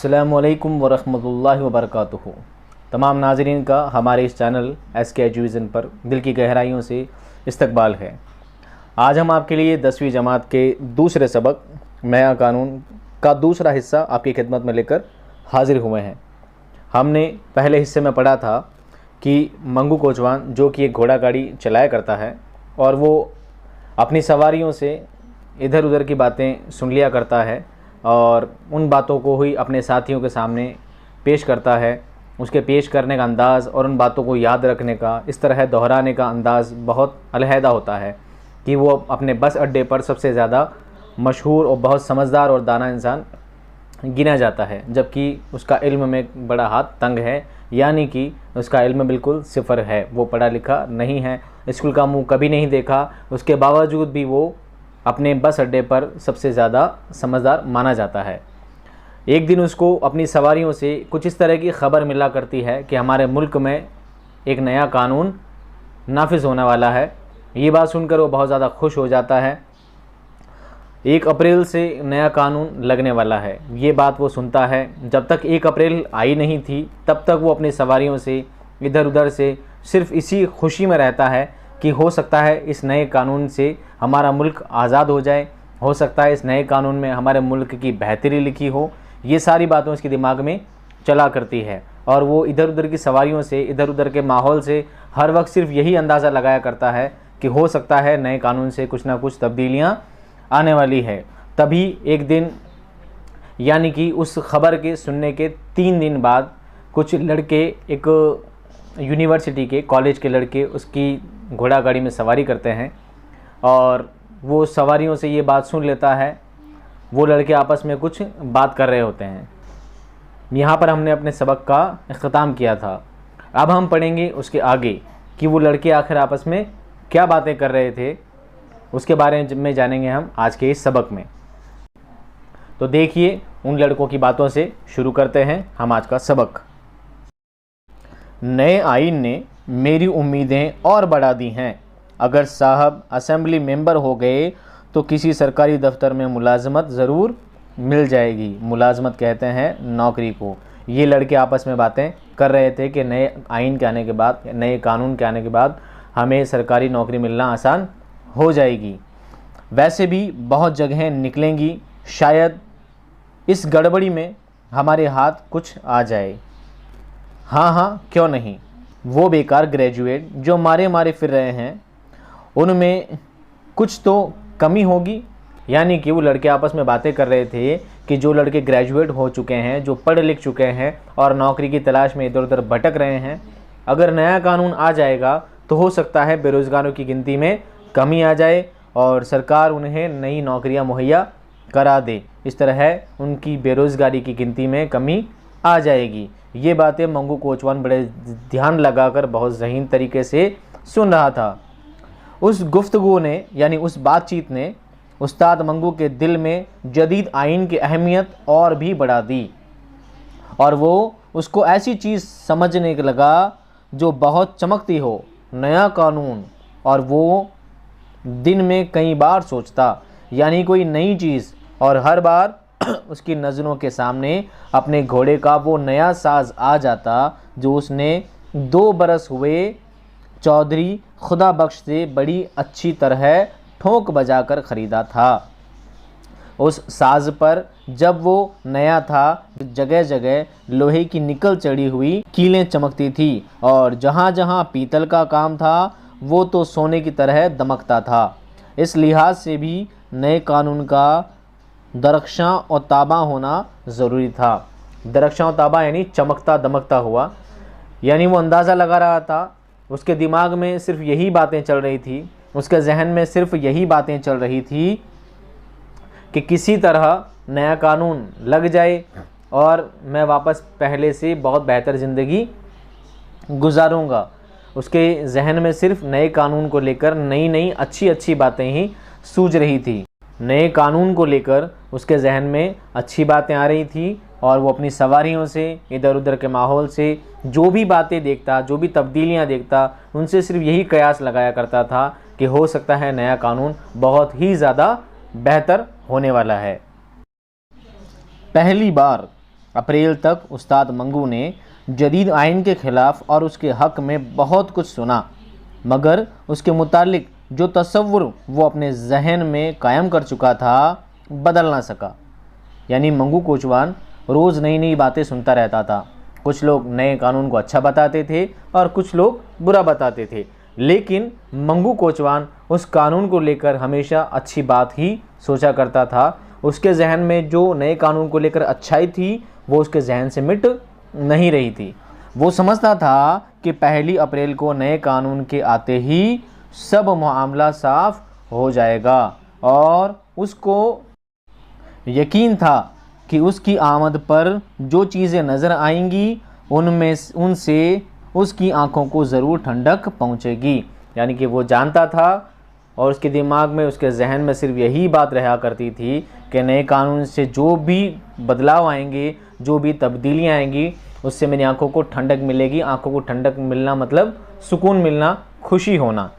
अस्सलामुअलैकुम वरहमतुल्लाहि वबरकातुहू। तमाम नाज़रीन का हमारे इस चैनल SK एजुविज़न पर दिल की गहराइयों से इस्तकबाल है। आज हम आपके लिए 10वीं जमात के दूसरे सबक नया कानून का दूसरा हिस्सा आपकी खिदमत में लेकर हाज़िर हुए हैं। हमने पहले हिस्से में पढ़ा था कि मंगू कोचवान जो कि एक घोड़ा गाड़ी चलाया करता है और वो अपनी सवारियों से इधर उधर की बातें सुन लिया करता है और उन बातों को ही अपने साथियों के सामने पेश करता है। उसके पेश करने का अंदाज़ और उन बातों को याद रखने का, इस तरह दोहराने का अंदाज़ बहुत अलहदा होता है कि वो अपने बस अड्डे पर सबसे ज़्यादा मशहूर और बहुत समझदार और दाना इंसान गिना जाता है, जबकि उसका इल्म में बड़ा हाथ तंग है, यानी कि उसका इल्म बिल्कुल सिफर है। वो पढ़ा लिखा नहीं है, स्कूल का मुंह कभी नहीं देखा, उसके बावजूद भी वो अपने बस अड्डे पर सबसे ज़्यादा समझदार माना जाता है। एक दिन उसको अपनी सवारियों से कुछ इस तरह की ख़बर मिला करती है कि हमारे मुल्क में एक नया कानून नाफिज होने वाला है। ये बात सुनकर वो बहुत ज़्यादा खुश हो जाता है। 1 अप्रैल से नया कानून लगने वाला है, ये बात वो सुनता है। जब तक 1 अप्रैल आई नहीं थी तब तक वो अपनी सवारियों से इधर उधर से सिर्फ इसी खुशी में रहता है कि हो सकता है इस नए कानून से हमारा मुल्क आज़ाद हो जाए, हो सकता है इस नए कानून में हमारे मुल्क की बेहतरी लिखी हो। ये सारी बातें उसके दिमाग में चला करती है और वो इधर उधर की सवारियों से, इधर उधर के माहौल से हर वक्त सिर्फ यही अंदाज़ा लगाया करता है कि हो सकता है नए कानून से कुछ ना कुछ तब्दीलियाँ आने वाली है। तभी एक दिन, यानी कि उस ख़बर के सुनने के 3 दिन बाद, कुछ लड़के, एक यूनिवर्सिटी के, कॉलेज के लड़के उसकी घोड़ा गाड़ी में सवारी करते हैं और वो सवारियों से ये बात सुन लेता है। वो लड़के आपस में कुछ बात कर रहे होते हैं। यहाँ पर हमने अपने सबक का इख्तिताम किया था। अब हम पढ़ेंगे उसके आगे कि वो लड़के आखिर आपस में क्या बातें कर रहे थे, उसके बारे में जानेंगे हम आज के इस सबक में। तो देखिए, उन लड़कों की बातों से शुरू करते हैं हम आज का सबक। नए आइन ने मेरी उम्मीदें और बढ़ा दी हैं। अगर साहब असेंबली मेंबर हो गए तो किसी सरकारी दफ्तर में मुलाजमत ज़रूर मिल जाएगी। मुलाजमत कहते हैं नौकरी को। ये लड़के आपस में बातें कर रहे थे कि नए आइन के आने के बाद, नए कानून के आने के बाद हमें सरकारी नौकरी मिलना आसान हो जाएगी। वैसे भी बहुत जगहें निकलेंगी, शायद इस गड़बड़ी में हमारे हाथ कुछ आ जाए। हाँ हाँ, क्यों नहीं। वो बेकार ग्रेजुएट जो मारे मारे फिर रहे हैं, उनमें कुछ तो कमी होगी। यानी कि वो लड़के आपस में बातें कर रहे थे कि जो लड़के ग्रेजुएट हो चुके हैं, जो पढ़ लिख चुके हैं और नौकरी की तलाश में इधर उधर भटक रहे हैं, अगर नया कानून आ जाएगा तो हो सकता है बेरोज़गारों की गिनती में कमी आ जाए और सरकार उन्हें नई नौकरियां मुहैया करा दे। इस तरह उनकी बेरोज़गारी की गिनती में कमी आ जाएगी। ये बातें मंगू कोचवान बड़े ध्यान लगाकर बहुत ज़हीन तरीके से सुन रहा था। उस गुफ्तगू ने, यानी उस बातचीत ने उस्ताद मंगू के दिल में जदीद आइन की अहमियत और भी बढ़ा दी और वो उसको ऐसी चीज़ समझने लगा जो बहुत चमकती हो, नया कानून। और वो दिन में कई बार सोचता, यानी कोई नई चीज़, और हर बार उसकी नज़रों के सामने अपने घोड़े का वो नया साज आ जाता जो उसने 2 बरस हुए चौधरी खुदा बख्श से बड़ी अच्छी तरह ठोक बजाकर ख़रीदा था। उस साज पर जब वो नया था, जगह जगह लोहे की निकल चढ़ी हुई कीलें चमकती थी और जहाँ जहाँ पीतल का काम था वो तो सोने की तरह दमकता था। इस लिहाज से भी नए कानून का दरख्शां और ताबा होना ज़रूरी था। दरख्शां और ताबा यानी चमकता दमकता हुआ, यानी वो अंदाज़ा लगा रहा था। उसके दिमाग में सिर्फ यही बातें चल रही थी, उसके जहन में सिर्फ यही बातें चल रही थी कि किसी तरह नया कानून लग जाए और मैं वापस पहले से बहुत बेहतर ज़िंदगी गुजारूंगा। उसके जहन में सिर्फ नए कानून को लेकर नई नई अच्छी अच्छी बातें ही सूझ रही थी। नए कानून को लेकर उसके जहन में अच्छी बातें आ रही थी और वो अपनी सवारियों से, इधर उधर के माहौल से जो भी बातें देखता, जो भी तब्दीलियां देखता, उनसे सिर्फ यही कयास लगाया करता था कि हो सकता है नया कानून बहुत ही ज़्यादा बेहतर होने वाला है। पहली बार अप्रैल तक उस्ताद मंगू ने जदीद आइन के ख़िलाफ़ और उसके हक़ में बहुत कुछ सुना, मगर उसके मुतालिक जो तसव्वुर वो अपने जहन में कायम कर चुका था बदल ना सका। यानी मंगू कोचवान रोज़ नई नई बातें सुनता रहता था। कुछ लोग नए कानून को अच्छा बताते थे और कुछ लोग बुरा बताते थे, लेकिन मंगू कोचवान उस कानून को लेकर हमेशा अच्छी बात ही सोचा करता था। उसके जहन में जो नए कानून को लेकर अच्छाई थी वो उसके जहन से मिट नहीं रही थी। वो समझता था कि 1 अप्रैल को नए कानून के आते ही सब मामला साफ हो जाएगा, और उसको यकीन था कि उसकी आमद पर जो चीज़ें नज़र आएंगी उनसे उसकी आंखों को ज़रूर ठंडक पहुंचेगी। यानी कि वो जानता था और उसके दिमाग में, उसके जहन में सिर्फ यही बात रहा करती थी कि नए कानून से जो भी बदलाव आएंगे, जो भी तब्दीलियाँ आएंगी, उससे मेरी आंखों को ठंडक मिलेगी। आंखों को ठंडक मिलना मतलब सुकून मिलना, खुशी होना।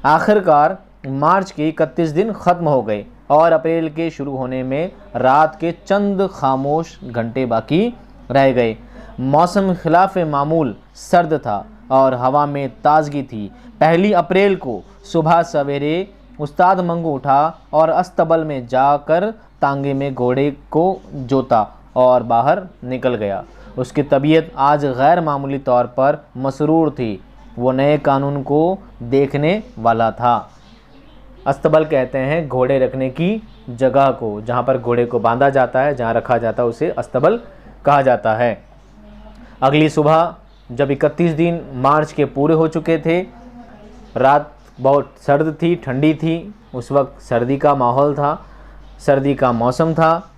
आखिरकार मार्च के 31 दिन ख़त्म हो गए और अप्रैल के शुरू होने में रात के चंद खामोश घंटे बाकी रह गए। मौसम खिलाफ मामूल सर्द था और हवा में ताजगी थी। 1 अप्रैल को सुबह सवेरे उस्ताद मंगू उठा और अस्तबल में जाकर तांगे में घोड़े को जोता और बाहर निकल गया। उसकी तबीयत आज गैर मामूली तौर पर मसरूर थी। वो नए कानून को देखने वाला था। अस्तबल कहते हैं घोड़े रखने की जगह को, जहाँ पर घोड़े को बांधा जाता है, जहाँ रखा जाता है, उसे अस्तबल कहा जाता है। अगली सुबह जब 31 दिन मार्च के पूरे हो चुके थे, रात बहुत सर्द थी, ठंडी थी। उस वक्त सर्दी का माहौल था, सर्दी का मौसम था।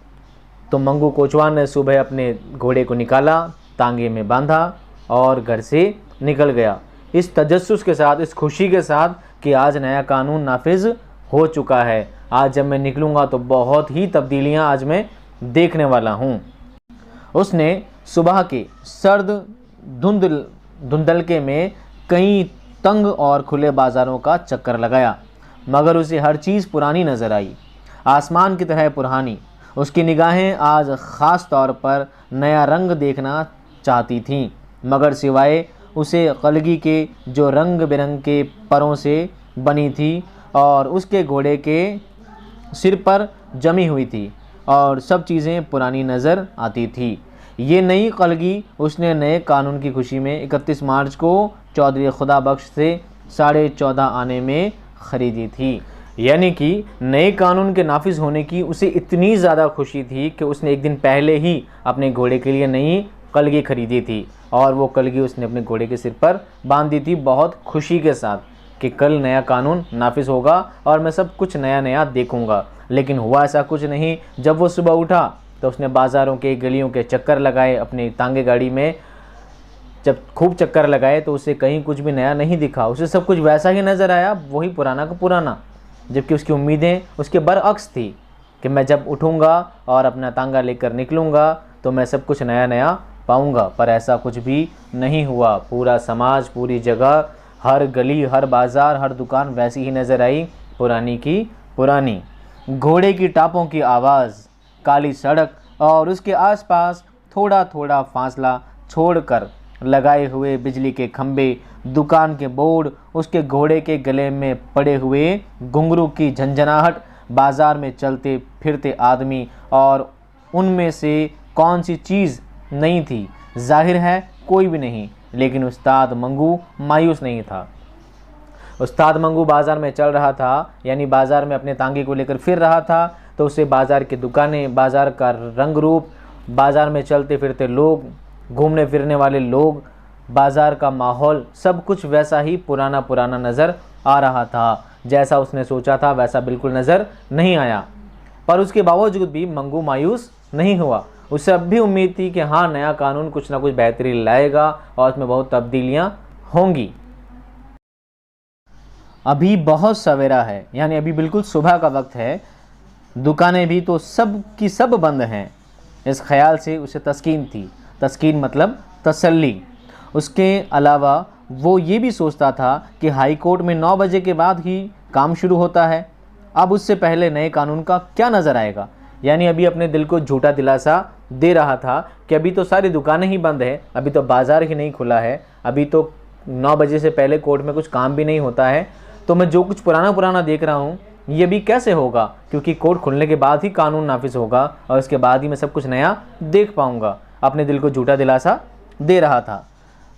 तो मंगू कोचवान ने सुबह अपने घोड़े को निकाला, तांगे में बांधा और घर से निकल गया, इस तजस्सुस के साथ, इस खुशी के साथ कि आज नया कानून नाफिज हो चुका है। आज जब मैं निकलूँगा तो बहुत ही तब्दीलियाँ आज मैं देखने वाला हूँ। उसने सुबह के सर्द धुंधलके में कई तंग और खुले बाज़ारों का चक्कर लगाया, मगर उसे हर चीज़ पुरानी नज़र आई, आसमान की तरह पुरानी। उसकी निगाहें आज ख़ास तौर पर नया रंग देखना चाहती थीं, मगर सिवाय उसे कलगी के जो रंग बिरंग के परों से बनी थी और उसके घोड़े के सिर पर जमी हुई थी, और सब चीज़ें पुरानी नज़र आती थी। ये नई कलगी उसने नए कानून की खुशी में 31 मार्च को चौधरी खुदा बख्श से 14.5 आने में ख़रीदी थी। यानी कि नए कानून के नाफिज होने की उसे इतनी ज़्यादा खुशी थी कि उसने एक दिन पहले ही अपने घोड़े के लिए नई कलगी खरीदी थी, और वो कलगी उसने अपने घोड़े के सिर पर बांध दी थी बहुत खुशी के साथ कि कल नया कानून नाफिज होगा और मैं सब कुछ नया नया देखूंगा। लेकिन हुआ ऐसा कुछ नहीं। जब वो सुबह उठा तो उसने बाज़ारों के गलियों के चक्कर लगाए अपनी तांगे गाड़ी में। जब खूब चक्कर लगाए तो उसे कहीं कुछ भी नया नहीं दिखा, उसे सब कुछ वैसा ही नज़र आया, वही पुराना का पुराना। जबकि उसकी उम्मीदें उसके बरअक्स थी कि मैं जब उठूँगा और अपना तांगा लेकर निकलूँगा तो मैं सब कुछ नया नया पाऊँगा, पर ऐसा कुछ भी नहीं हुआ। पूरा समाज, पूरी जगह, हर गली, हर बाज़ार, हर दुकान वैसी ही नज़र आई, पुरानी की पुरानी। घोड़े की टापों की आवाज़, काली सड़क और उसके आसपास थोड़ा थोड़ा फासला छोड़कर लगाए हुए बिजली के खंभे, दुकान के बोर्ड, उसके घोड़े के गले में पड़े हुए घुंघरू की झंझनाहट, बाज़ार में चलते फिरते आदमी, और उनमें से कौन सी चीज़ नहीं थी। जाहिर है कोई भी नहीं, लेकिन उस्ताद मंगू मायूस नहीं था। उस्ताद मंगू बाज़ार में चल रहा था, यानी बाज़ार में अपने तांगे को लेकर फिर रहा था, तो उसे बाज़ार की दुकानें, बाज़ार का रंग रूप, बाज़ार में चलते फिरते लोग, घूमने फिरने वाले लोग, बाज़ार का माहौल, सब कुछ वैसा ही पुराना पुराना नज़र आ रहा था। जैसा उसने सोचा था वैसा बिल्कुल नज़र नहीं आया, पर उसके बावजूद भी मंगू मायूस नहीं हुआ। उसे अब भी उम्मीद थी कि हाँ, नया कानून कुछ ना कुछ बेहतरी लाएगा और उसमें बहुत तब्दीलियाँ होंगी। अभी बहुत सवेरा है, यानी अभी बिल्कुल सुबह का वक्त है, दुकानें भी तो सब की सब बंद हैं। इस ख्याल से उसे तस्कीन थी। तस्कीन मतलब तसल्ली। उसके अलावा वो ये भी सोचता था कि हाई कोर्ट में 9 बजे के बाद ही काम शुरू होता है। अब उससे पहले नए कानून का क्या नज़र आएगा। यानी अभी अपने दिल को झूठा दिलासा दे रहा था कि अभी तो सारी दुकानें ही बंद है, अभी तो बाज़ार ही नहीं खुला है, अभी तो 9 बजे से पहले कोर्ट में कुछ काम भी नहीं होता है, तो मैं जो कुछ पुराना पुराना देख रहा हूँ ये भी कैसे होगा, क्योंकि कोर्ट खुलने के बाद ही कानून नाफिज होगा और उसके बाद ही मैं सब कुछ नया देख पाऊँगा। अपने दिल को झूठा दिलासा दे रहा था।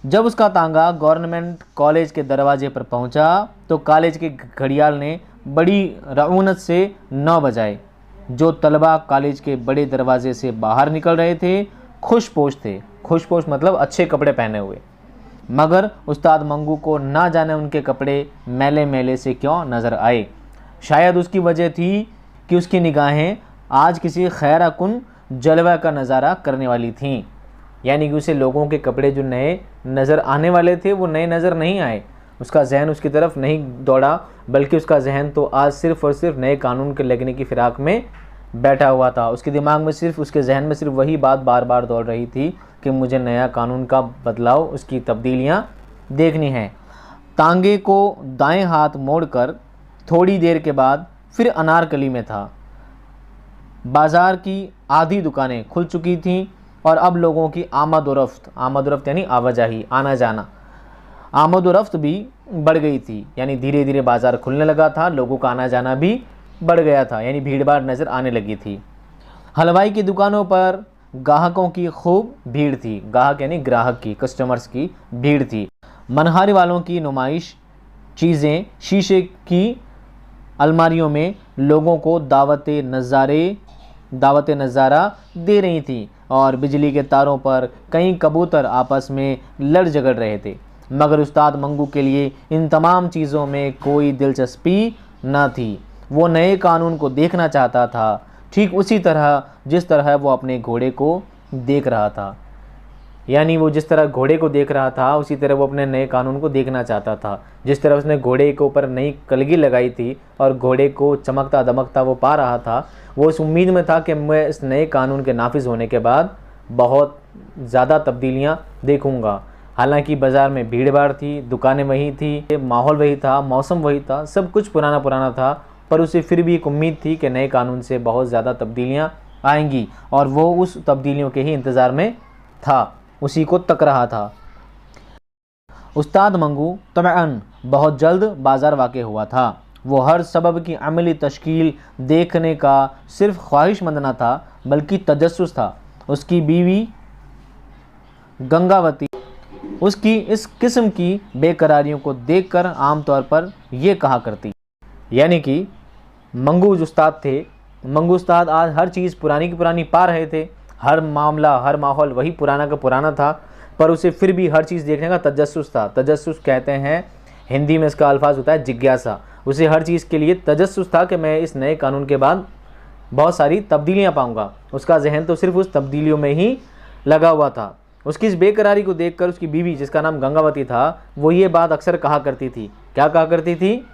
जब उसका तांगा गवर्नमेंट कॉलेज के दरवाजे पर पहुंचा तो कॉलेज के घड़ियाल ने बड़ी रऊनत से 9 बजाए। जो तलबा कॉलेज के बड़े दरवाजे से बाहर निकल रहे थे खुशपोश थे। खुशपोश मतलब अच्छे कपड़े पहने हुए। मगर उस्ताद मंगू को ना जाने उनके कपड़े मैले मैले से क्यों नज़र आए। शायद उसकी वजह थी कि उसकी निगाहें आज किसी खैराकुन जलवा का नज़ारा करने वाली थीं। यानी कि उसे लोगों के कपड़े जो नए नज़र आने वाले थे वो नए नज़र नहीं आए। उसका जहन उसकी तरफ नहीं दौड़ा, बल्कि उसका जहन तो आज सिर्फ़ और सिर्फ नए कानून के लगने की फ़िराक में बैठा हुआ था। उसके दिमाग में सिर्फ, उसके जहन में सिर्फ वही बात बार बार दौड़ रही थी कि मुझे नया कानून का बदलाव, उसकी तब्दीलियाँ देखनी हैं। तांगे को दाएं हाथ मोड़कर थोड़ी देर के बाद फिर अनारकली में था। बाज़ार की आधी दुकानें खुल चुकी थीं और अब लोगों की आमद-ओ-रफ्त यानी आवाजाही, आना जाना, आमद-ओ-रफ्त भी बढ़ गई थी। यानी धीरे धीरे बाज़ार खुलने लगा था, लोगों का आना जाना भी बढ़ गया था, यानी भीड़ भाड़ नज़र आने लगी थी। हलवाई की दुकानों पर ग्राहकों की खूब भीड़ थी। ग्राहक यानी ग्राहक की, कस्टमर्स की भीड़ थी। मनहारे वालों की नुमाइश चीज़ें शीशे की अलमारियों में लोगों को दावत नज़ारा दे रही थी और बिजली के तारों पर कई कबूतर आपस में लड़ झगड़ रहे थे। मगर उस्ताद मंगू के लिए इन तमाम चीज़ों में कोई दिलचस्पी न थी। वो नए कानून को देखना चाहता था, ठीक उसी तरह जिस तरह वो अपने घोड़े को देख रहा था। यानी वो जिस तरह घोड़े को देख रहा था उसी तरह वो अपने नए कानून को देखना चाहता था। जिस तरह उसने घोड़े के ऊपर नई कलगी लगाई थी और घोड़े को चमकता दमकता वो पा रहा था, वो इस उम्मीद में था कि मैं इस नए कानून के नाफिज होने के बाद बहुत ज़्यादा तब्दीलियाँ देखूँगा। हालांकि बाज़ार में भीड़ भाड़ थी, दुकानें वही थी, माहौल वही था, मौसम वही था, सब कुछ पुराना पुराना था, पर उसे फिर भी एक उम्मीद थी कि नए कानून से बहुत ज़्यादा तब्दीलियाँ आएंगी और वो उस तब्दीलियों के ही इंतज़ार में था, उसी को तक रहा था। उस्ताद मंगू तमअन बहुत जल्द बाज़ार वाक़ हुआ था। वो हर सबब की अमली तश्कील देखने का सिर्फ ख्वाहिशमंद न था बल्कि तजस्सुस था। उसकी बीवी गंगावती उसकी इस किस्म की बेकरारियों को देखकर आमतौर पर यह कहा करती, यानी कि मंगू जो उस्ताद थे, मंगू उस्ताद आज हर चीज़ पुरानी की पुरानी पा रहे थे। हर मामला, हर माहौल वही पुराना का पुराना था, पर उसे फिर भी हर चीज़ देखने का तजस्सुस था। तजस्सुस कहते हैं, हिंदी में इसका अल्फाज होता है जिज्ञासा। उसे हर चीज़ के लिए तजस्सुस था कि मैं इस नए कानून के बाद बहुत सारी तब्दीलियाँ पाऊँगा। उसका जहन तो सिर्फ उस तब्दीलियों में ही लगा हुआ था। उसकी इस बेकरारी को देखकर उसकी बीवी, जिसका नाम गंगावती था, वो ये बात अक्सर कहा करती थी। क्या कहा करती थी?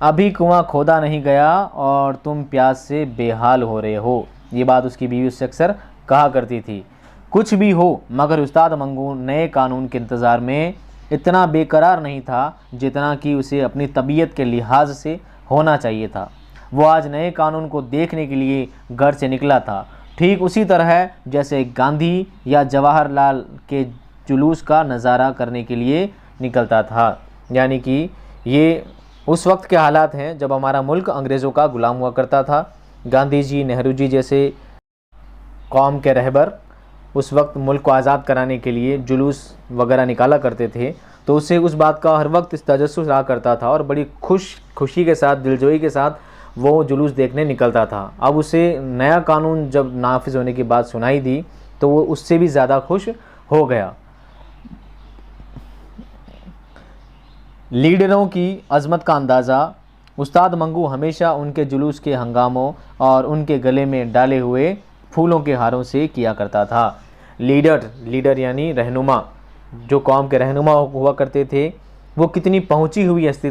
अभी कुआं खोदा नहीं गया और तुम प्यास से बेहाल हो रहे हो। ये बात उसकी बीवी उससे अक्सर कहा करती थी। कुछ भी हो, मगर उस्ताद मंगू नए कानून के इंतज़ार में इतना बेकरार नहीं था जितना कि उसे अपनी तबीयत के लिहाज से होना चाहिए था। वो आज नए कानून को देखने के लिए घर से निकला था, ठीक उसी तरह जैसे गांधी या जवाहरलाल के जुलूस का नज़ारा करने के लिए निकलता था। यानी कि ये उस वक्त के हालात हैं जब हमारा मुल्क अंग्रेज़ों का ग़ुलाम हुआ करता था। गांधी जी, नेहरू जी जैसे कौम के रहबर उस वक्त मुल्क को आज़ाद कराने के लिए जुलूस वगैरह निकाला करते थे, तो उससे उस बात का हर वक्त इस तजस्सुस रहा करता था और बड़ी खुशी के साथ, दिलजोई के साथ वो जुलूस देखने निकलता था। अब उसे नया कानून जब नाफिज होने की बात सुनाई दी तो वो उससे भी ज़्यादा खुश हो गया। लीडरों की अज़मत का अंदाज़ा उस्ताद मंगू हमेशा उनके जुलूस के हंगामों और उनके गले में डाले हुए फूलों के हारों से किया करता था। लीडर यानी रहनुमा, जो कौम के रहनुमा हुआ करते थे, वो कितनी पहुंची हुई हस्ती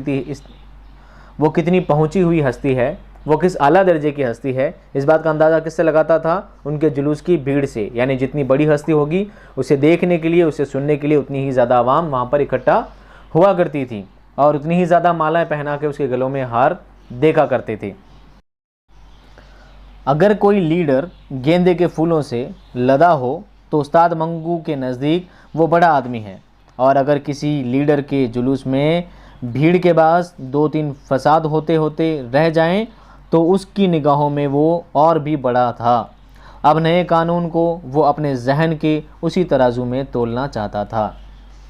है, वो किस आला दर्जे की हस्ती है, इस बात का अंदाज़ा किससे लगाता था? उनके जुलूस की भीड़ से। यानी जितनी बड़ी हस्ती होगी उसे देखने के लिए, उसे सुनने के लिए उतनी ही ज़्यादा आवाम वहाँ पर इकट्ठा हुआ करती थी और उतनी ही ज़्यादा मालाएं पहना के उसके गलों में हार देखा करते थे। अगर कोई लीडर गेंदे के फूलों से लदा हो तो उस्ताद मंगू के नज़दीक वो बड़ा आदमी है, और अगर किसी लीडर के जुलूस में भीड़ के पास 2-3 फसाद होते होते रह जाएं तो उसकी निगाहों में वो और भी बड़ा था। अब नए कानून को वो अपने जहन के उसी तराजू में तोलना चाहता था।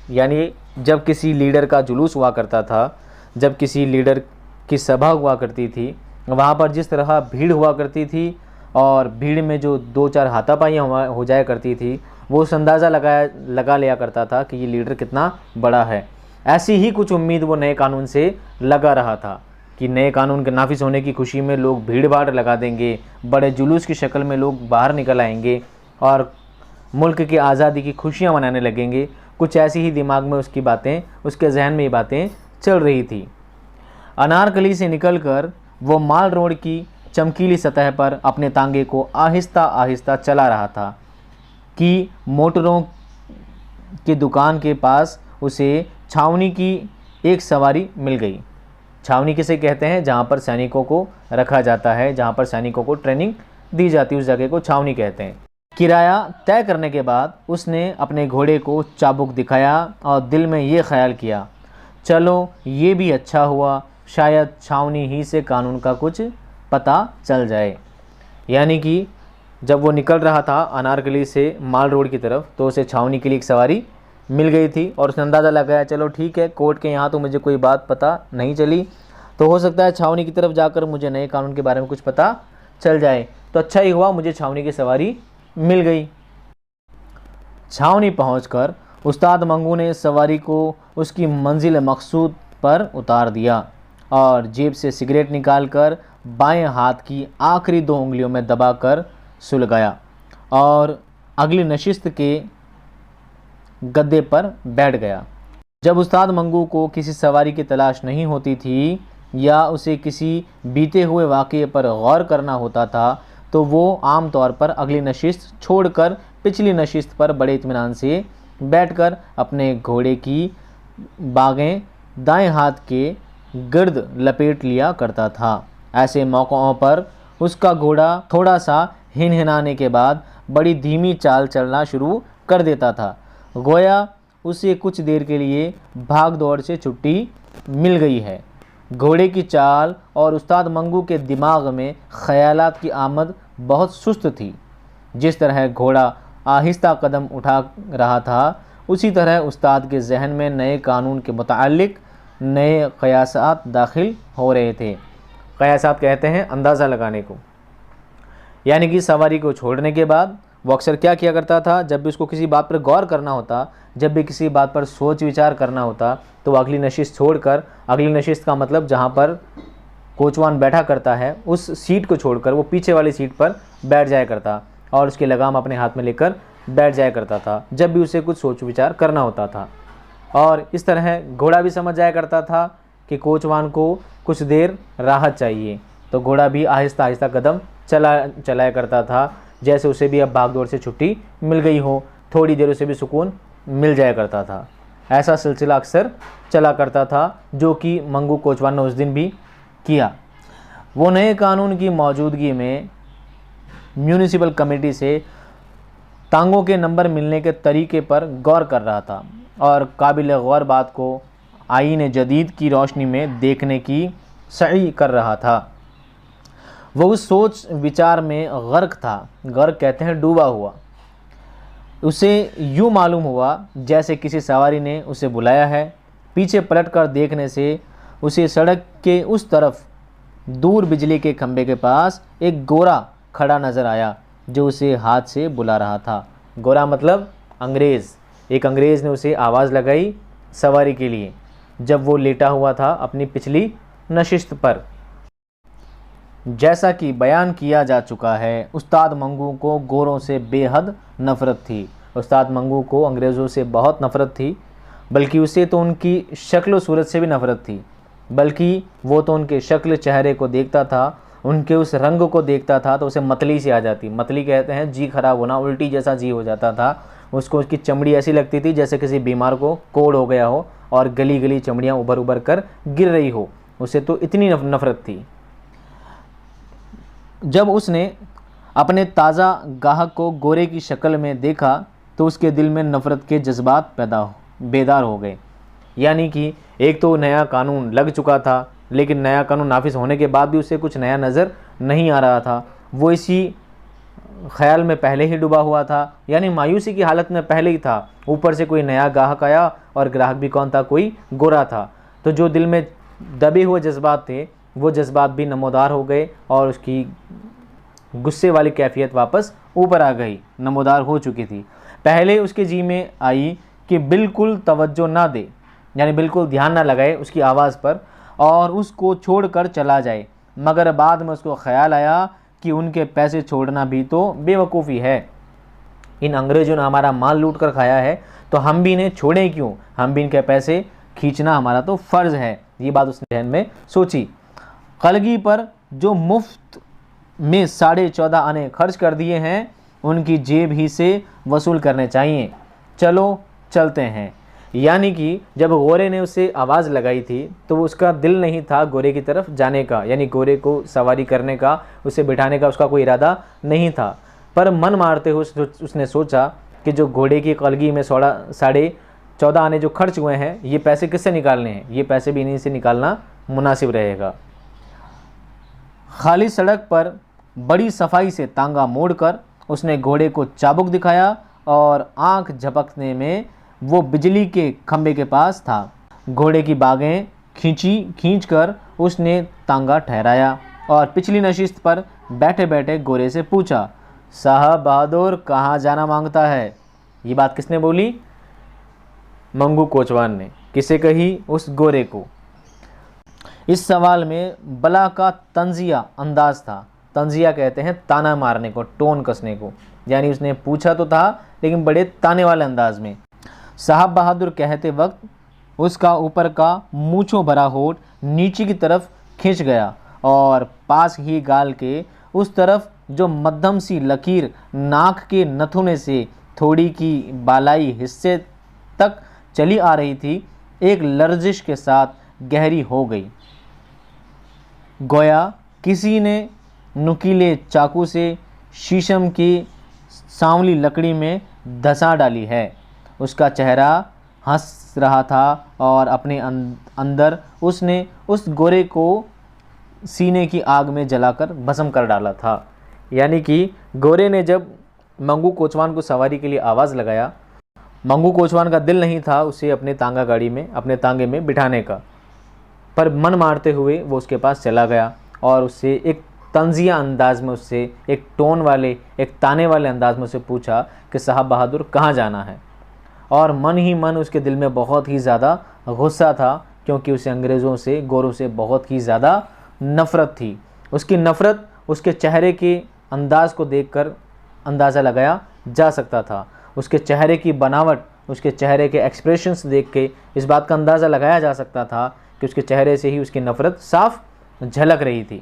यानी जब किसी लीडर का जुलूस हुआ करता था, जब किसी लीडर की सभा हुआ करती थी, वहाँ पर जिस तरह भीड़ हुआ करती थी और भीड़ में जो 2-4 हाथापाइयाँ हो जाया करती थी, वो उस अंदाज़ा लगा लिया करता था कि ये लीडर कितना बड़ा है। ऐसी ही कुछ उम्मीद वो नए कानून से लगा रहा था कि नए कानून के नाफिज होने की खुशी में लोग भीड़ भाड़ लगा देंगे, बड़े जुलूस की शक्ल में लोग बाहर निकल आएंगे और मुल्क की आज़ादी की खुशियाँ मनाने लगेंगे। कुछ ऐसी ही दिमाग में उसकी बातें, उसके जहन में ये बातें चल रही थी। अनारकली से निकलकर वो माल रोड की चमकीली सतह पर अपने तांगे को आहिस्ता आहिस्ता चला रहा था कि मोटरों की दुकान के पास उसे छावनी की एक सवारी मिल गई। छावनी किसे कहते हैं? जहाँ पर सैनिकों को रखा जाता है, जहाँ पर सैनिकों को ट्रेनिंग दी जाती है, उस जगह को छावनी कहते हैं। किराया तय करने के बाद उसने अपने घोड़े को चाबुक दिखाया और दिल में ये ख्याल किया, चलो ये भी अच्छा हुआ, शायद छावनी ही से कानून का कुछ पता चल जाए। यानी कि जब वो निकल रहा था अनारकली से माल रोड की तरफ, तो उसे छावनी के लिए एक सवारी मिल गई थी और उसने अंदाज़ा लगाया, चलो ठीक है, कोर्ट के यहाँ तो मुझे कोई बात पता नहीं चली, तो हो सकता है छावनी की तरफ जाकर मुझे नए कानून के बारे में कुछ पता चल जाए। तो अच्छा ही हुआ, मुझे छावनी की सवारी मिल गई। छावनी पहुंचकर उस्ताद मंगू ने सवारी को उसकी मंजिल मकसूद पर उतार दिया और जेब से सिगरेट निकालकर बाएं हाथ की आखिरी 2 उंगलियों में दबाकर सुलगाया और अगली नशिस्त के गद्दे पर बैठ गया। जब उस्ताद मंगू को किसी सवारी की तलाश नहीं होती थी या उसे किसी बीते हुए वाक़ये पर गौर करना होता था, तो वो आम तौर पर अगली नशिस्त छोड़कर पिछली नशिस्त पर बड़े इत्मीनान से बैठकर अपने घोड़े की बागें दाएं हाथ के गिर्द लपेट लिया करता था। ऐसे मौक़ों पर उसका घोड़ा थोड़ा सा हिनहिनाने के बाद बड़ी धीमी चाल चलना शुरू कर देता था, गोया उसे कुछ देर के लिए भाग दौड़ से छुट्टी मिल गई है। घोड़े की चाल और उस्ताद मंगू के दिमाग में ख़यालात की आमद बहुत सुस्त थी। जिस तरह घोड़ा आहिस्ता कदम उठा रहा था, उसी तरह उस्ताद के जहन में नए कानून के मुताल्लिक़ नए क़यासात दाखिल हो रहे थे। क़यासात कहते हैं अंदाज़ा लगाने को। यानी कि सवारी को छोड़ने के बाद वो अक्सर क्या किया करता था, जब भी उसको किसी बात पर गौर करना होता, जब भी किसी बात पर सोच विचार करना होता, तो अगली नशिस्त छोड़कर, अगली नशिस्त का मतलब जहाँ पर कोचवान बैठा करता है उस सीट को छोड़कर वो पीछे वाली सीट पर बैठ जाया करता और उसकी लगाम अपने हाथ में लेकर बैठ जाया करता था जब भी उसे कुछ सोच विचार करना होता था। और इस तरह घोड़ा भी समझ जाया करता था कि कोचवान को कुछ देर राहत चाहिए, तो घोड़ा भी आहिस्ता आहिस्ता कदम चलाया करता था, जैसे उसे भी अब भागदौड़ से छुट्टी मिल गई हो, थोड़ी देर उसे भी सुकून मिल जाया करता था। ऐसा सिलसिला अक्सर चला करता था, जो कि मंगू कोचवान ने उस दिन भी किया। वो नए कानून की मौजूदगी में म्यूनिसिपल कमेटी से तांगों के नंबर मिलने के तरीके पर गौर कर रहा था और काबिल गौर बात को आईन जदीद की रोशनी में देखने की सही कर रहा था। वो उस सोच विचार में गर्क था, गर्क कहते हैं डूबा हुआ। उसे यूँ मालूम हुआ जैसे किसी सवारी ने उसे बुलाया है। पीछे पलटकर देखने से उसे सड़क के उस तरफ दूर बिजली के खंभे के पास एक गोरा खड़ा नज़र आया जो उसे हाथ से बुला रहा था। गोरा मतलब अंग्रेज़। एक अंग्रेज़ ने उसे आवाज़ लगाई सवारी के लिए जब वो लेटा हुआ था अपनी पिछली नशिस्त पर। जैसा कि बयान किया जा चुका है, उस्ताद मंगू को गोरों से बेहद नफ़रत थी। उस्ताद मंगू को अंग्रेज़ों से बहुत नफ़रत थी, बल्कि उसे तो उनकी शक्ल सूरत से भी नफ़रत थी, बल्कि वो तो उनके शक्ल चेहरे को देखता था, उनके उस रंग को देखता था तो उसे मतली सी आ जाती। मतली कहते हैं जी खराब होना, उल्टी जैसा जी हो जाता था। उसको उसकी चमड़ी ऐसी लगती थी जैसे किसी बीमार को कोढ़ हो गया हो और गली गली चमड़ियाँ उभर उभर कर गिर रही हो। उसे तो इतनी नफ़रत थी। जब उसने अपने ताज़ा गाहक को गोरे की शक्ल में देखा तो उसके दिल में नफ़रत के जज्बात बेदार हो गए। यानी कि एक तो नया कानून लग चुका था, लेकिन नया कानून नाफिज होने के बाद भी उसे कुछ नया नज़र नहीं आ रहा था। वो इसी ख्याल में पहले ही डूबा हुआ था, यानी मायूसी की हालत में पहले ही था। ऊपर से कोई नया ग्राहक आया और ग्राहक भी कौन था? कोई गोरा था। तो जो दिल में दबे हुए जज्बात थे वो जज्बात भी नमोदार हो गए और उसकी गुस्से वाली कैफियत वापस ऊपर आ गई, नमोदार हो चुकी थी। पहले उसके जी में आई कि बिल्कुल तवज्जो ना दे, यानी बिल्कुल ध्यान ना लगाए उसकी आवाज़ पर और उसको छोड़कर चला जाए। मगर बाद में उसको ख्याल आया कि उनके पैसे छोड़ना भी तो बेवकूफ़ी है। इन अंग्रेज़ों ने हमारा माल लूट कर खाया है तो हम भी इन्हें छोड़ें क्यों? हम भी इनके पैसे खींचना हमारा तो फ़र्ज़ है। ये बात उसने जहन में सोची। कलगी पर जो मुफ्त में 14.5 आने खर्च कर दिए हैं उनकी जेब ही से वसूल करने चाहिए। चलो चलते हैं। यानी कि जब गोरे ने उसे आवाज़ लगाई थी तो वो उसका दिल नहीं था गोरे की तरफ जाने का, यानी गोरे को सवारी करने का, उसे बिठाने का उसका कोई इरादा नहीं था। पर मन मारते हुए उसने सोचा कि जो घोड़े की कलगी में 14.5 आने जो खर्च हुए हैं ये पैसे किससे निकालने हैं? ये पैसे भी इन्हीं से निकालना मुनासिब रहेगा। खाली सड़क पर बड़ी सफाई से तांगा मोड़कर उसने घोड़े को चाबुक दिखाया और आंख झपकने में वो बिजली के खंबे के पास था। घोड़े की बागें खींचकर उसने तांगा ठहराया और पिछली नशिस्त पर बैठे बैठे गोरे से पूछा, साहब बहादुर कहाँ जाना मांगता है? ये बात किसने बोली? मंगू कोचवान ने। किसे कही? उस गोरे को। इस सवाल में बला का तंजिया अंदाज था। तंजिया कहते हैं ताना मारने को, टोन कसने को। यानी उसने पूछा तो था लेकिन बड़े ताने वाले अंदाज में। साहब बहादुर कहते वक्त उसका ऊपर का मूंछों भरा होठ नीचे की तरफ खिंच गया और पास ही गाल के उस तरफ जो मध्यम सी लकीर नाक के नथुने से थोड़ी की बालाई हिस्से तक चली आ रही थी, एक लर्जिश के साथ गहरी हो गई। गोया किसी ने नुकीले चाकू से शीशम की सांवली लकड़ी में धंसा डाली है। उसका चेहरा हंस रहा था और अपने अंदर उसने उस गोरे को सीने की आग में जलाकर भस्म कर डाला था। यानी कि गोरे ने जब मंगू कोचवान को सवारी के लिए आवाज़ लगाया, मंगू कोचवान का दिल नहीं था उसे अपने तांगा गाड़ी में, अपने तांगे में बिठाने का, पर मन मारते हुए वो उसके पास चला गया और उससे एक तंजिया अंदाज में, उससे एक टोन वाले, एक ताने वाले अंदाज में उसे पूछा कि साहब बहादुर कहाँ जाना है? और मन ही मन उसके दिल में बहुत ही ज़्यादा गुस्सा था, क्योंकि उसे अंग्रेज़ों से, गोरों से बहुत ही ज़्यादा नफ़रत थी। उसकी नफ़रत उसके चेहरे के अंदाज़ को देखकर अंदाज़ा लगाया जा सकता था। उसके चेहरे की बनावट, उसके चेहरे के एक्सप्रेशंस देख के इस बात का अंदाज़ा लगाया जा सकता था कि उसके चेहरे से ही उसकी नफ़रत साफ झलक रही थी।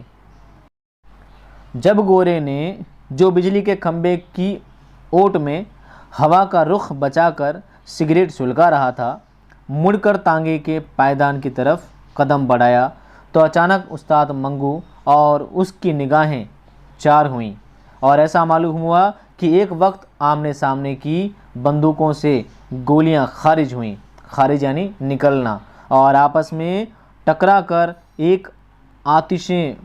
जब गोरे ने, जो बिजली के खंबे की ओट में हवा का रुख बचाकर सिगरेट सुलगा रहा था, मुड़कर तांगे के पायदान की तरफ कदम बढ़ाया तो अचानक उस्ताद मंगू और उसकी निगाहें चार हुईं और ऐसा मालूम हुआ कि एक वक्त आमने सामने की बंदूकों से गोलियां खारिज हुईं। खारिज यानी निकलना, और आपस में टकरा कर एक आतिशें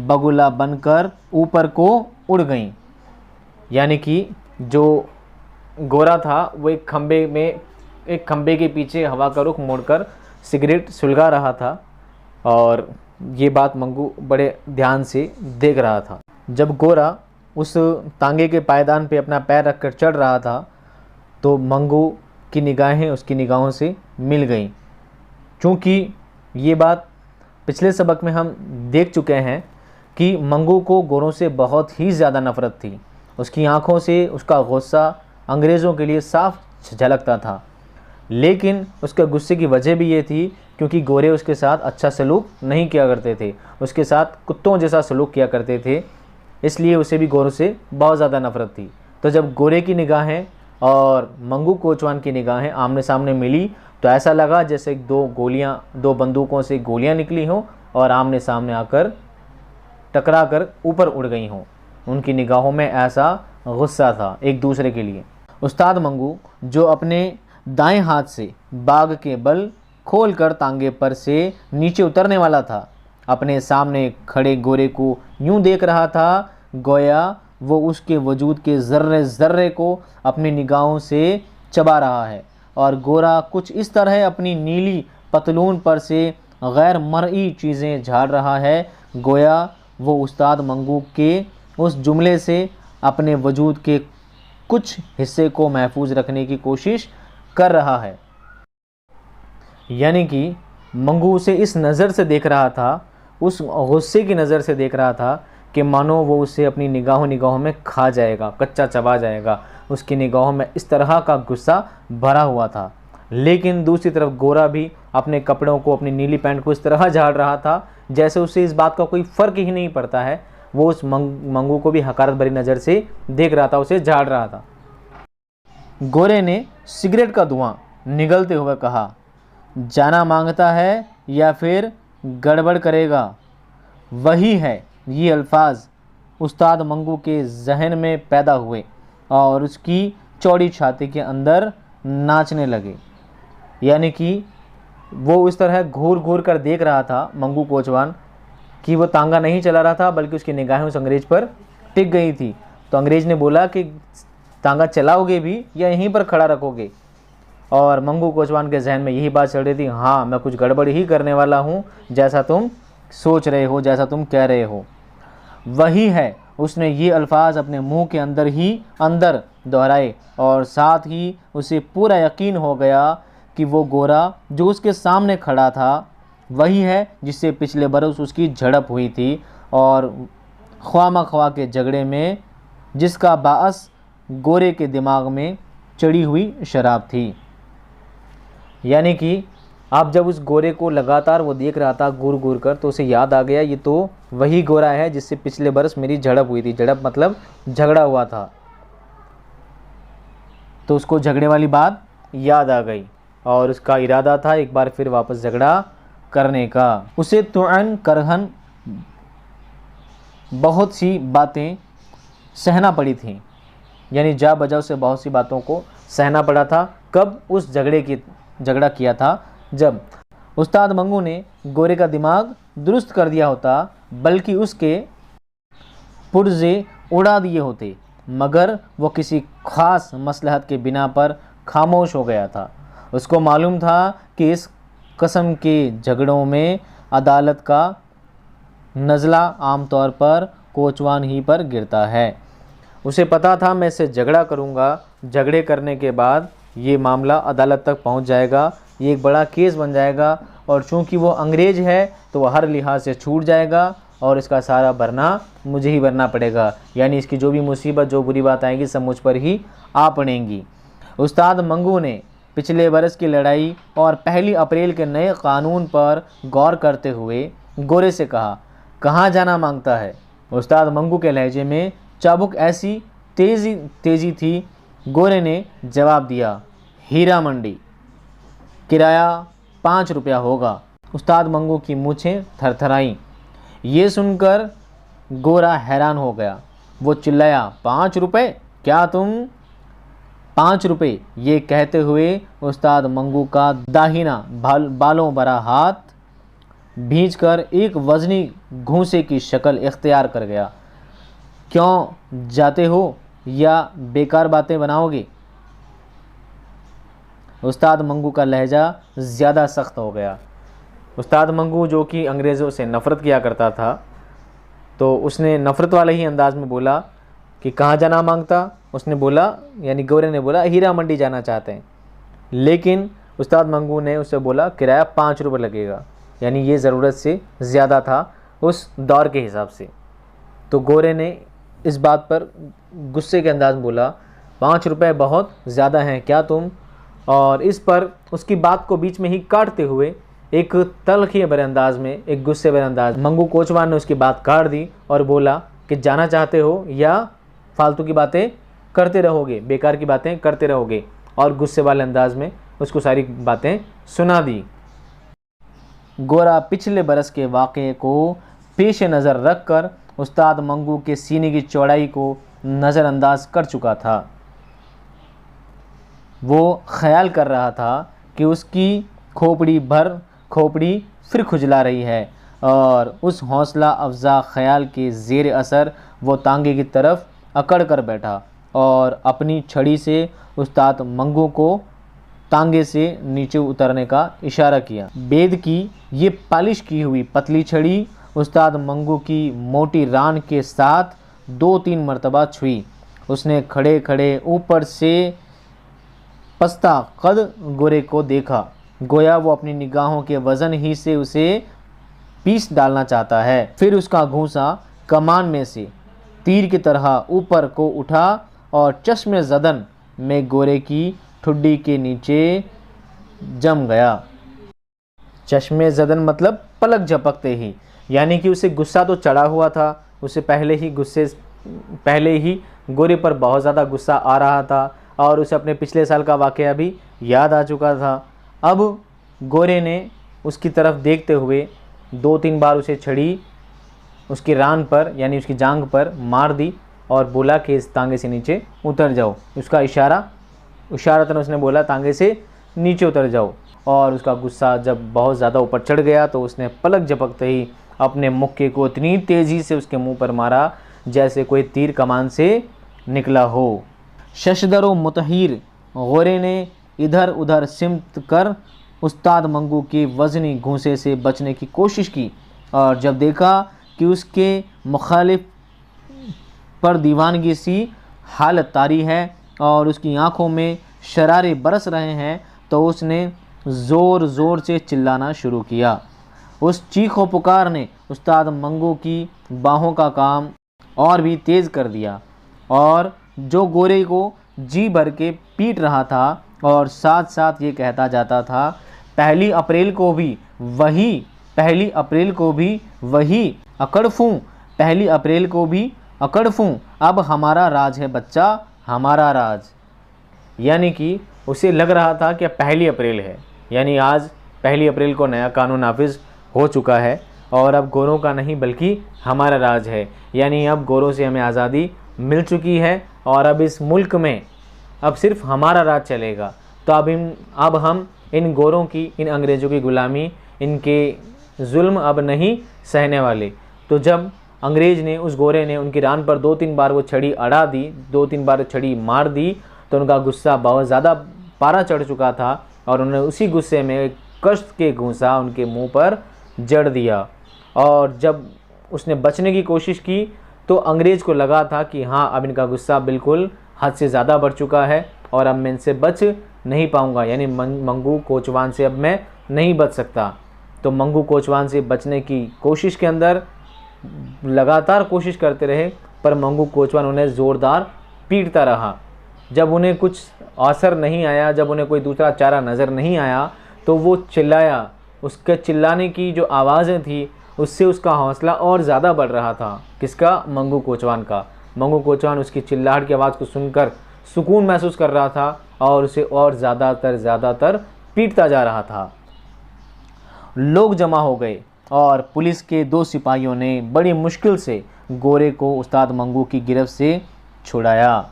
बगुला बनकर ऊपर को उड़ गईं। यानी कि जो गोरा था वो एक खंबे के पीछे हवा का रुख मोड़कर सिगरेट सुलगा रहा था और ये बात मंगू बड़े ध्यान से देख रहा था। जब गोरा उस तांगे के पायदान पे अपना पैर रखकर चढ़ रहा था तो मंगू की निगाहें उसकी निगाहों से मिल गईं। चूँकि ये बात पिछले सबक में हम देख चुके हैं कि मंगू को गोरों से बहुत ही ज़्यादा नफ़रत थी। उसकी आंखों से उसका गुस्सा अंग्रेज़ों के लिए साफ झलकता था, लेकिन उसके गुस्से की वजह भी ये थी क्योंकि गोरे उसके साथ अच्छा सलूक नहीं किया करते थे, उसके साथ कुत्तों जैसा सलूक किया करते थे, इसलिए उसे भी गोरों से बहुत ज़्यादा नफ़रत थी। तो जब गोरे की निगाहें और मंगू कोचवान की निगाहें आमने सामने मिली तो ऐसा लगा जैसे दो बंदूकों से गोलियां निकली हों और आमने सामने आकर टकरा कर ऊपर उड़ गई हों। उनकी निगाहों में ऐसा गुस्सा था एक दूसरे के लिए। उस्ताद मंगू जो अपने दाएं हाथ से बाग के बल खोलकर तांगे पर से नीचे उतरने वाला था, अपने सामने खड़े गोरे को यूं देख रहा था गोया वो उसके वजूद के ज़र्रे ज़र्रे को अपनी निगाहों से चबा रहा है, और गोरा कुछ इस तरह अपनी नीली पतलून पर से गैर मर्ई चीज़ें झाड़ रहा है, गोया वो उस्ताद मंगू के उस जुमले से अपने वजूद के कुछ हिस्से को महफूज रखने की कोशिश कर रहा है। यानी कि मंगू उसे इस नज़र से देख रहा था, उस गुस्से की नज़र से देख रहा था कि मानो वो उसे अपनी निगाहों में खा जाएगा, कच्चा चबा जाएगा। उसकी निगाहों में इस तरह का गुस्सा भरा हुआ था। लेकिन दूसरी तरफ गोरा भी अपने कपड़ों को, अपनी नीली पैंट को इस तरह झाड़ रहा था जैसे उसे इस बात का कोई फ़र्क ही नहीं पड़ता है। वो उस मंगू को भी हकारत भरी नज़र से देख रहा था, उसे झाड़ रहा था। गोरे ने सिगरेट का धुआं निगलते हुए कहा, जाना मांगता है या फिर गड़बड़ करेगा? वही है। ये अल्फाज उस्ताद मंगू के जहन में पैदा हुए और उसकी चौड़ी छाती के अंदर नाचने लगे। यानी कि वो इस तरह घूर घूर कर देख रहा था मंगू कोचवान कि वो तांगा नहीं चला रहा था, बल्कि उसकी निगाहें उस अंग्रेज़ पर टिक गई थी। तो अंग्रेज़ ने बोला कि तांगा चलाओगे भी या यहीं पर खड़ा रखोगे? और मंगू कोचवान के जहन में यही बात चल रही थी, हाँ मैं कुछ गड़बड़ ही करने वाला हूँ, जैसा तुम सोच रहे हो, जैसा तुम कह रहे हो वही है। उसने ये अल्फाज अपने मुंह के अंदर ही अंदर दोहराए और साथ ही उसे पूरा यकीन हो गया कि वो गोरा जो उसके सामने खड़ा था वही है जिससे पिछले बरस उसकी झड़प हुई थी, और ख्वामा ख्वा के झगड़े में जिसका बाअस गोरे के दिमाग में चढ़ी हुई शराब थी। यानी कि अब जब उस गोरे को लगातार वो देख रहा था घूर घूर कर, तो उसे याद आ गया ये तो वही गोरा है जिससे पिछले बरस मेरी झड़प हुई थी। झड़प मतलब झगड़ा हुआ था। तो उसको झगड़े वाली बात याद आ गई और उसका इरादा था एक बार फिर वापस झगड़ा करने का। उसे तुअन करहन बहुत सी बातें सहना पड़ी थीं, यानी जा बजाव से बहुत सी बातों को सहना पड़ा था। कब? उस झगड़ा किया था जब उस्ताद मंगू ने गोरे का दिमाग दुरुस्त कर दिया होता, बल्कि उसके पुर्जे उड़ा दिए होते, मगर वो किसी ख़ास मसलहत के बिना पर खामोश हो गया था। उसको मालूम था कि इस कस्म के झगड़ों में अदालत का नज़ला आम तौर पर कोचवान ही पर गिरता है। उसे पता था मैं इससे झगड़ा करूँगा, झगड़े करने के बाद ये मामला अदालत तक पहुँच जाएगा, ये एक बड़ा केस बन जाएगा, और चूँकि वो अंग्रेज़ है तो वह हर लिहाज से छूट जाएगा और इसका सारा भरना मुझे ही भरना पड़ेगा। यानी इसकी जो भी मुसीबत, जो बुरी बात आएगी सब मुझ पर ही आ पड़ेंगी। उस्ताद मंगू ने पिछले बरस की लड़ाई और 1 अप्रैल के नए कानून पर गौर करते हुए गोरे से कहा, कहाँ जाना मांगता है? उस्ताद मंगू के लहजे में चाबुक ऐसी तेज़ी थी। गोरे ने जवाब दिया, हीरा मंडी, किराया 5 रुपया होगा। उस्ताद मंगू की मूछें थरथराईं। ये सुनकर गोरा हैरान हो गया। वो चिल्लाया, 5 रुपये? क्या तुम? 5 रुपये। ये कहते हुए उस्ताद मंगू का दाहिना बालों भरा हाथ भींचकर एक वज़नी घूंसे की शक्ल इख्तियार कर गया। क्यों जाते हो या बेकार बातें बनाओगे? उस्ताद मंगू का लहजा ज़्यादा सख्त हो गया। उस्ताद मंगू जो कि अंग्रेज़ों से नफ़रत किया करता था, तो उसने नफ़रत वाले ही अंदाज़ में बोला कि कहाँ जाना मांगता? उसने बोला, यानी गोरे ने बोला, हीरा मंडी जाना चाहते हैं। लेकिन उस्ताद मंगू ने उससे बोला किराया 5 रुपये लगेगा, यानी ये ज़रूरत से ज़्यादा था उस दौर के हिसाब से। तो गोरे ने इस बात पर गुस्से के अंदाज में बोला, 5 रुपये बहुत ज़्यादा हैं क्या तुम? और इस पर उसकी बात को बीच में ही काटते हुए एक तल्खी भरे अंदाज में, एक गुस्से भरे अंदाज मंगू कोचवान ने उसकी बात काट दी और बोला कि जाना चाहते हो या फालतू की बातें करते रहोगे, बेकार की बातें करते रहोगे, और गुस्से वाले अंदाज में उसको सारी बातें सुना दी। गोरा पिछले बरस के वाक़े को पेश नज़र रख कर उस्ताद मंगू के सीने की चौड़ाई को नज़रअंदाज कर चुका था। वो ख्याल कर रहा था कि उसकी खोपड़ी फिर खुजला रही है, और उस हौसला अफजा ख्याल के ज़ेर असर वो तांगे की तरफ अकड़ कर बैठा और अपनी छड़ी से उस्ताद मंगू को तांगे से नीचे उतरने का इशारा किया। बेद की ये पालिश की हुई पतली छड़ी उस्ताद मंगू की मोटी रान के साथ 2-3 मरतबा छुई। उसने खड़े खड़े ऊपर से पस्ता कद गोरे को देखा, गोया वो अपनी निगाहों के वज़न ही से उसे पीस डालना चाहता है। फिर उसका घूंसा कमान में से तीर की तरह ऊपर को उठा और चश्मे ज़दन में गोरे की ठुड्डी के नीचे जम गया। चश्मे ज़दन मतलब पलक झपकते ही, यानी कि उसे गुस्सा तो चढ़ा हुआ था। उसे पहले ही गोरे पर बहुत ज़्यादा गुस्सा आ रहा था और उसे अपने पिछले साल का वाक़या भी याद आ चुका था। अब गोरे ने उसकी तरफ देखते हुए 2-3 बार उसे छड़ी उसकी रान पर यानी उसकी जांघ पर मार दी और बोला कि इस तांगे से नीचे उतर जाओ। उसका इशारतन उसने बोला तांगे से नीचे उतर जाओ। और उसका गुस्सा जब बहुत ज़्यादा ऊपर चढ़ गया तो उसने पलक झपकते ही अपने मुक्के को इतनी तेज़ी से उसके मुंह पर मारा जैसे कोई तीर कमान से निकला हो। शशदर मुतहिर गोरे ने इधर उधर सिमट कर उस्ताद मंगू के वज़नी घूंसे से बचने की कोशिश की, और जब देखा कि उसके मुखालिफ पर दीवानगी सी हालत तारी है और उसकी आंखों में शरारे बरस रहे हैं, तो उसने ज़ोर ज़ोर से चिल्लाना शुरू किया। उस चीखो पुकार ने उस्ताद मंगू की बाहों का काम और भी तेज़ कर दिया, और जो गोरे को जी भर के पीट रहा था और साथ साथ ये कहता जाता था, पहली अप्रैल को भी वही अकड़फूँ, अब हमारा राज है बच्चा, हमारा राज। यानी कि उसे लग रहा था कि 1 अप्रैल है, यानी आज 1 अप्रैल को नया कानून नाफिज हो चुका है और अब गोरों का नहीं बल्कि हमारा राज है। यानी अब गोरों से हमें आज़ादी मिल चुकी है और अब इस मुल्क में अब सिर्फ हमारा राज चलेगा। तो अब हम इन गोरों की, इन अंग्रेज़ों की ग़ुलामी, इनके जुल्म अब नहीं सहने वाले। तो जब अंग्रेज़ ने, उस गोरे ने उनकी रान पर 2-3 बार वो छड़ी अड़ा दी, 2-3 बार छड़ी मार दी, तो उनका गुस्सा बहुत ज़्यादा पारा चढ़ चुका था और उन्होंने उसी गुस्से में कष्ट के घूंसा उनके मुंह पर जड़ दिया। और जब उसने बचने की कोशिश की तो अंग्रेज़ को लगा था कि हाँ, अब इनका गुस्सा बिल्कुल हद से ज़्यादा बढ़ चुका है और अब मैं इनसे बच नहीं पाऊँगा, यानी मंगू कोचवान से अब मैं नहीं बच सकता। तो मंगू कोचवान से बचने की कोशिश के अंदर लगातार कोशिश करते रहे, पर मंगू कोचवान उन्हें ज़ोरदार पीटता रहा। जब उन्हें कुछ असर नहीं आया, जब उन्हें कोई दूसरा चारा नज़र नहीं आया, तो वो चिल्लाया। उसके चिल्लाने की जो आवाज़ें थी उससे उसका हौसला और ज़्यादा बढ़ रहा था। किसका? मंगू कोचवान का। मंगू कोचवान उसकी चिल्लाहट की आवाज़ को सुनकर सुकून महसूस कर रहा था और उसे और ज़्यादातर पीटता जा रहा था। लोग जमा हो गए और पुलिस के 2 सिपाहियों ने बड़ी मुश्किल से गोरे को उस्ताद मंगू की गिरफ्त से छुड़ाया।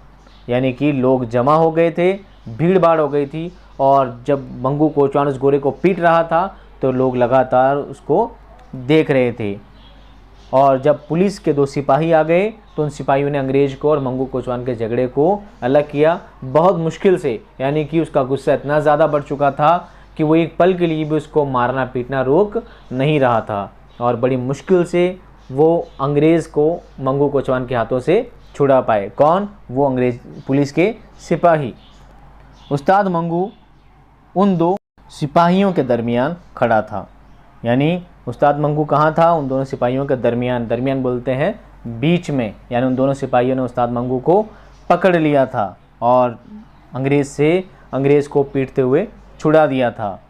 यानी कि लोग जमा हो गए थे, भीड़ भाड़ हो गई थी, और जब मंगू कोचवान उस गोरे को पीट रहा था तो लोग लगातार उसको देख रहे थे। और जब पुलिस के 2 सिपाही आ गए तो उन सिपाहियों ने अंग्रेज़ को और मंगू कोचवान के झगड़े को अलग किया, बहुत मुश्किल से। यानी कि उसका गुस्सा इतना ज़्यादा बढ़ चुका था कि वो एक पल के लिए भी उसको मारना पीटना रोक नहीं रहा था, और बड़ी मुश्किल से वो अंग्रेज़ को मंगू कोचवान के हाथों से छुड़ा पाए। कौन? वो अंग्रेज़ पुलिस के सिपाही। उस्ताद मंगू उन 2 सिपाहियों के दरमियान खड़ा था। यानी उस्ताद मंगू कहाँ था? उन दोनों सिपाहियों के दरमियान बोलते हैं बीच में। यानी उन दोनों सिपाहियों ने उस्ताद मंगू को पकड़ लिया था और अंग्रेज़ को पीटते हुए छुड़ा दिया था।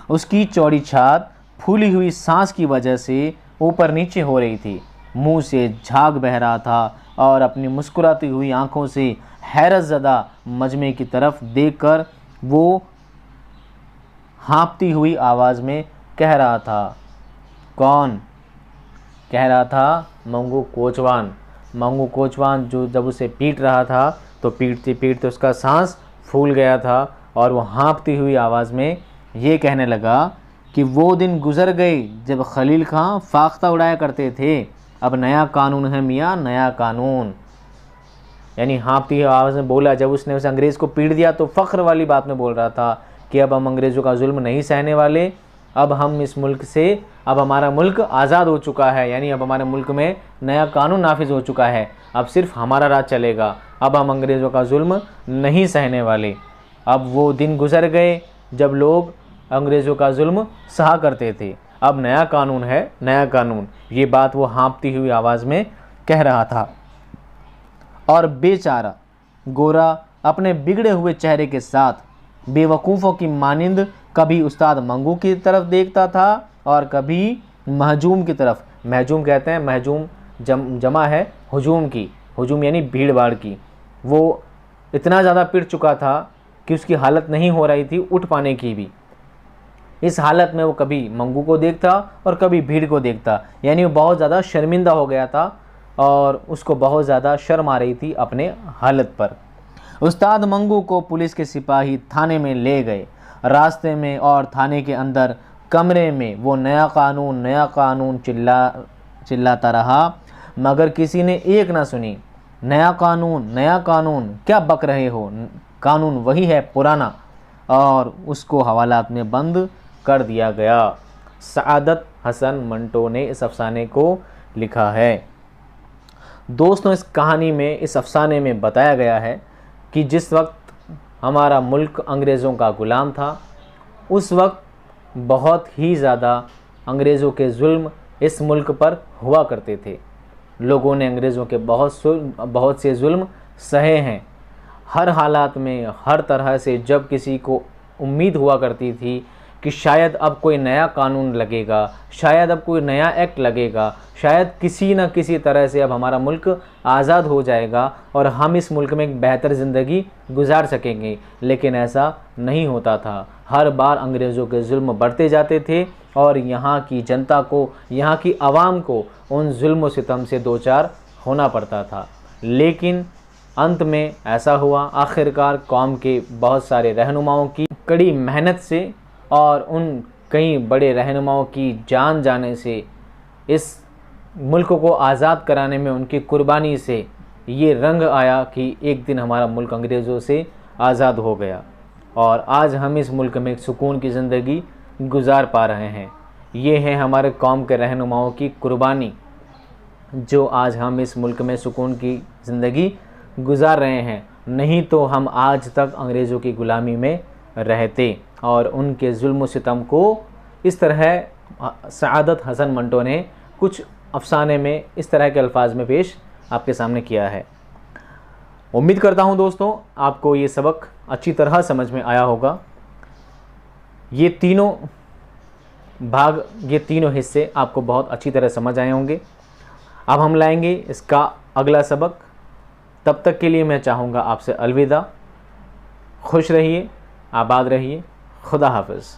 उसकी चौड़ी छात फूली हुई सांस की वजह से ऊपर नीचे हो रही थी, मुंह से झाग बह रहा था और अपनी मुस्कुराती हुई आंखों से हैरत ज़दा मजमे की तरफ देखकर वो हाँफती हुई आवाज़ में कह रहा था, कौन? कह रहा था मंगू कोचवान। मंगू कोचवान जो जब उसे पीट रहा था तो पीटते पीटते उसका सांस फूल गया था और वो हाँफती हुई आवाज़ में ये कहने लगा कि वो दिन गुज़र गए जब खलील खां फाख्ता उड़ाया करते थे, अब नया कानून है मियाँ, नया कानून। यानी हाँफती हुई आवाज़ में बोला, जब उसने उस अंग्रेज़ को पीट दिया तो फ़ख्र वाली बात में बोल रहा था कि अब हम अंग्रेज़ों का जुल्म नहीं सहने वाले, अब हम इस मुल्क से, अब हमारा मुल्क आज़ाद हो चुका है, यानी अब हमारे मुल्क में नया कानून नाफिज हो चुका है, अब सिर्फ हमारा राज चलेगा, अब हम अंग्रेज़ों का जुल्म नहीं सहने वाले। अब वो दिन गुज़र गए जब लोग अंग्रेज़ों का जुल्म सहा करते थे, अब नया कानून है, नया कानून। ये बात वो हाँफती हुई आवाज़ में कह रहा था। और बेचारा गोरा अपने बिगड़े हुए चेहरे के साथ बेवकूफ़ों की मानिंद कभी उस्ताद मंगू की तरफ देखता था और कभी महजूम की तरफ। महजूम कहते हैं, महजूम जमा है हुजूम की, हुजूम यानी भीड़ भाड़ की। वो इतना ज़्यादा पिट चुका था कि उसकी हालत नहीं हो रही थी उठ पाने की भी। इस हालत में वो कभी मंगू को देखता और कभी भीड़ को देखता, यानी वो बहुत ज़्यादा शर्मिंदा हो गया था और उसको बहुत ज़्यादा शर्म आ रही थी अपने हालत पर। उस्ताद मंगू को पुलिस के सिपाही थाने में ले गए। रास्ते में और थाने के अंदर कमरे में वो नया कानून चिल्लाता रहा, मगर किसी ने एक ना सुनी। नया कानून क्या बक रहे हो, कानून वही है पुराना। और उसको हवालात में बंद कर दिया गया। सआदत हसन मंटो ने इस अफसाने को लिखा है। दोस्तों, इस कहानी में, इस अफसाने में बताया गया है कि जिस वक्त हमारा मुल्क अंग्रेज़ों का ग़ुलाम था, उस वक्त बहुत ही ज़्यादा अंग्रेज़ों के जुल्म इस मुल्क पर हुआ करते थे। लोगों ने अंग्रेज़ों के बहुत से जुल्म सहे हैं। हर हालात में, हर तरह से जब किसी को उम्मीद हुआ करती थी कि शायद अब कोई नया कानून लगेगा, शायद अब कोई नया एक्ट लगेगा, शायद किसी न किसी तरह से अब हमारा मुल्क आज़ाद हो जाएगा और हम इस मुल्क में एक बेहतर ज़िंदगी गुजार सकेंगे, लेकिन ऐसा नहीं होता था। हर बार अंग्रेज़ों के जुल्म बढ़ते जाते थे और यहाँ की जनता को, यहाँ की आवाम को उन जुल्म व सितम से दो चार होना पड़ता था। लेकिन अंत में ऐसा हुआ, आखिरकार कौम के बहुत सारे रहनुमाओं की कड़ी मेहनत से और उन कई बड़े रहनुमाओं की जान जाने से, इस मुल्क को आज़ाद कराने में उनकी कुर्बानी से ये रंग आया कि एक दिन हमारा मुल्क अंग्रेज़ों से आज़ाद हो गया और आज हम इस मुल्क में सुकून की ज़िंदगी गुजार पा रहे हैं। ये है हमारे कौम के रहनुमाओं की कुर्बानी, जो आज हम इस मुल्क में सुकून की ज़िंदगी गुजार रहे हैं। नहीं तो हम आज तक अंग्रेज़ों की ग़ुलामी में रहते। और उनके जुल्म सितम को इस तरह सआदत हसन मंटो ने कुछ अफसाने में इस तरह के अल्फाज में पेश आपके सामने किया है। उम्मीद करता हूँ दोस्तों आपको ये सबक अच्छी तरह समझ में आया होगा। ये तीनों भाग, ये तीनों हिस्से आपको बहुत अच्छी तरह समझ आए होंगे। अब हम लाएंगे इसका अगला सबक। तब तक के लिए मैं चाहूँगा आपसे अलविदा। खुश रहिए, आबाद रहिए, खुदा हाफिज़।